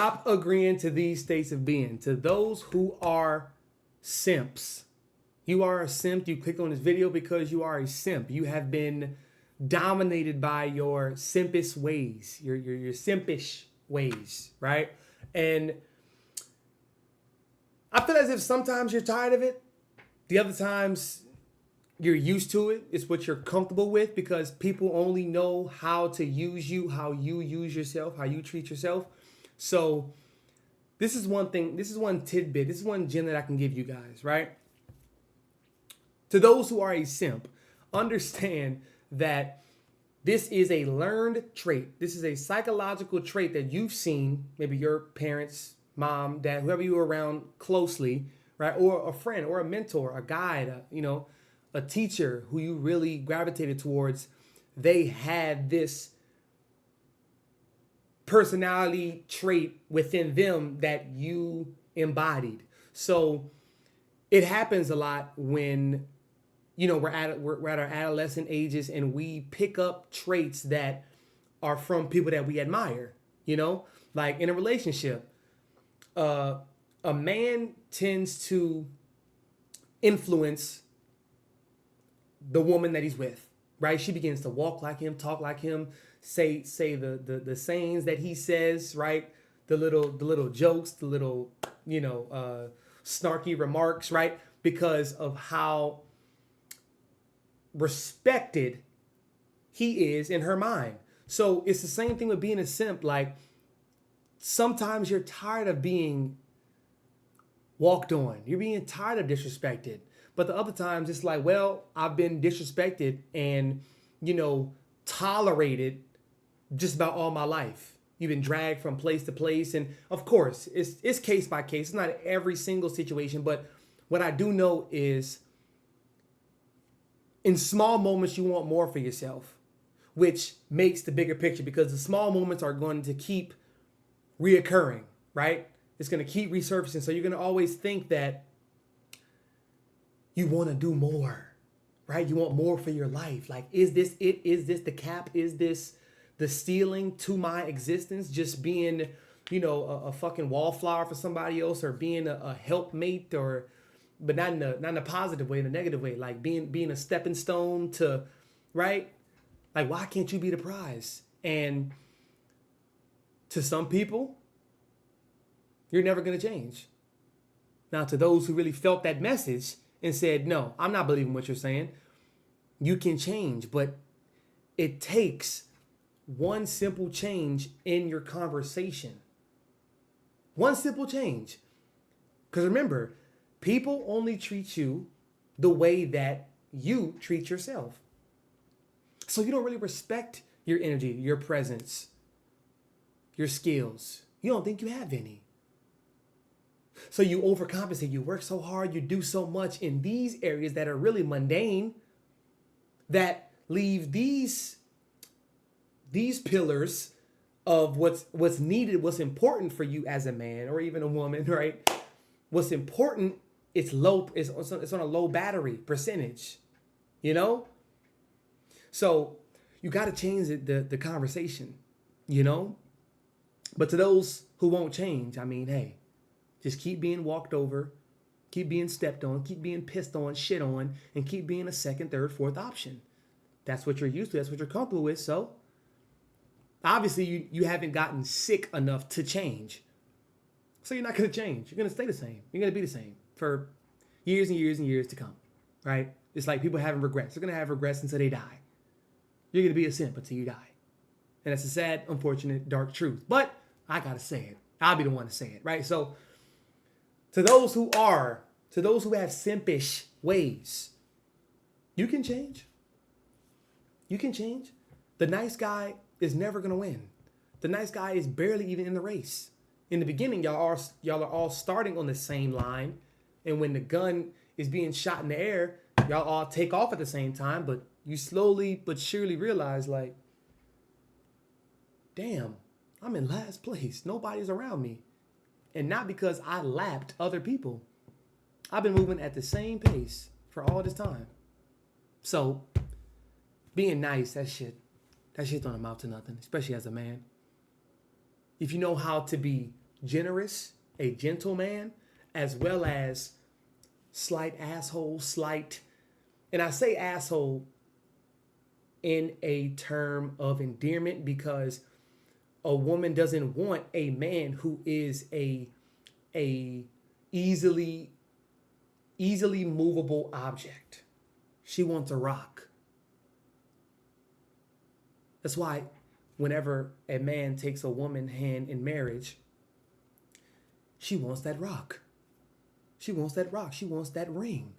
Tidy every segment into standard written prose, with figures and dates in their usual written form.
Stop agreeing to these states of being. To those who are simps, you are a simp. You clicked on this video because you are a simp. You have been dominated by your simpish ways, your simpish ways, right? And I feel as if sometimes you're tired of it. The other times you're used to it. It's what you're comfortable with because people only know how to use you, how you use yourself, how you treat yourself. So this is one thing, this is one tidbit, this is one gem that I can give you guys, right? To those who are a simp, understand that this is a learned trait. This is a psychological trait that you've seen, maybe your parents, mom, dad, whoever you were around closely, right? Or a friend or a mentor, a guide, a teacher who you really gravitated towards. They had this personality trait within them that you embodied. So it happens a lot when, we're at our adolescent ages and we pick up traits that are from people that we admire, like in a relationship. A man tends to influence the woman that he's with, right? She begins to walk like him, talk like him, say the sayings that he says, right? The little jokes, the little, snarky remarks, right? Because of how respected he is in her mind. So it's the same thing with being a simp. Like sometimes you're tired of being walked on. You're being tired of disrespected. But the other times it's like, well, I've been disrespected and, tolerated just about all my life. You've been dragged from place to place. And of course, it's case by case. It's not every single situation. But what I do know is in small moments, you want more for yourself, which makes the bigger picture because the small moments are going to keep reoccurring, right? It's going to keep resurfacing. So you're going to always think that you want to do more, right? You want more for your life. Like, is this it? Is this the cap? Is this the stealing to my existence? Just being, a fucking wallflower for somebody else or being a helpmate but not in a positive way, in a negative way. Like being a stepping stone to, right? Like, why can't you be the prize? And to some people, you're never going to change. Now, to those who really felt that message and said, no, I'm not believing what you're saying, you can change. But it takes one simple change in your conversation. One simple change. Because remember, people only treat you the way that you treat yourself. So you don't really respect your energy, your presence, your skills. You don't think you have any. So you overcompensate. You work so hard. You do so much in these areas that are really mundane that leave these pillars of what's needed, what's important for you as a man or even a woman, right? What's important, it's on a low battery percentage, So you got to change the conversation, But to those who won't change, hey, just keep being walked over, keep being stepped on, keep being pissed on, shit on, and keep being a second, third, fourth option. That's what you're used to. That's what you're comfortable with. So obviously you haven't gotten sick enough to change. So you're not going to change. You're going to stay the same. You're going to be the same for years and years and years to come, right? It's like people having regrets. They're going to have regrets until they die. You're going to be a simp until you die. And that's a sad, unfortunate, dark truth. But I got to say it. I'll be the one to say it, right? So to those who have simpish ways, you can change. You can change. The nice guy is never going to win. The nice guy is barely even in the race. In the beginning, y'all are all starting on the same line. And when the gun is being shot in the air, y'all all take off at the same time. But you slowly but surely realize, like, damn, I'm in last place. Nobody's around me. And not because I lapped other people. I've been moving at the same pace for all this time. So being nice, that shit don't amount to nothing, especially as a man. If you know how to be generous, a gentleman, as well as slight asshole, and I say asshole in a term of endearment because a woman doesn't want a man who is a easily movable object. She wants a rock. That's why whenever a man takes a woman's hand in marriage, she wants that rock. She wants that rock. She wants that ring.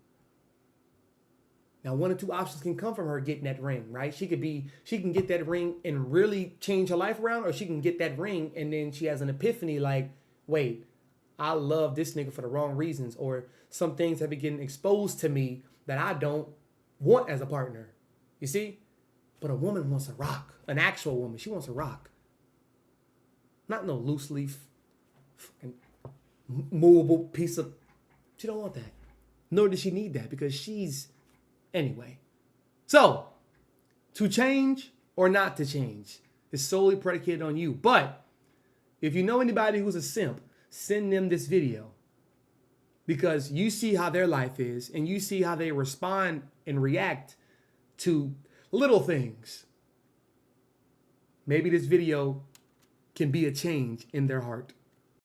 Now, one or two options can come from her getting that ring, right? She can get that ring and really change her life around, or she can get that ring and then she has an epiphany like, wait, I love this nigga for the wrong reasons, or some things have been getting exposed to me that I don't want as a partner. You see? But a woman wants a rock. An actual woman. She wants a rock. Not no loose leaf, fucking movable piece of... She don't want that. Nor does she need that because she's... Anyway. So, to change or not to change is solely predicated on you. But if you know anybody who's a simp, send them this video. Because you see how their life is and you see how they respond and react to little things. Maybe this video can be a change in their heart.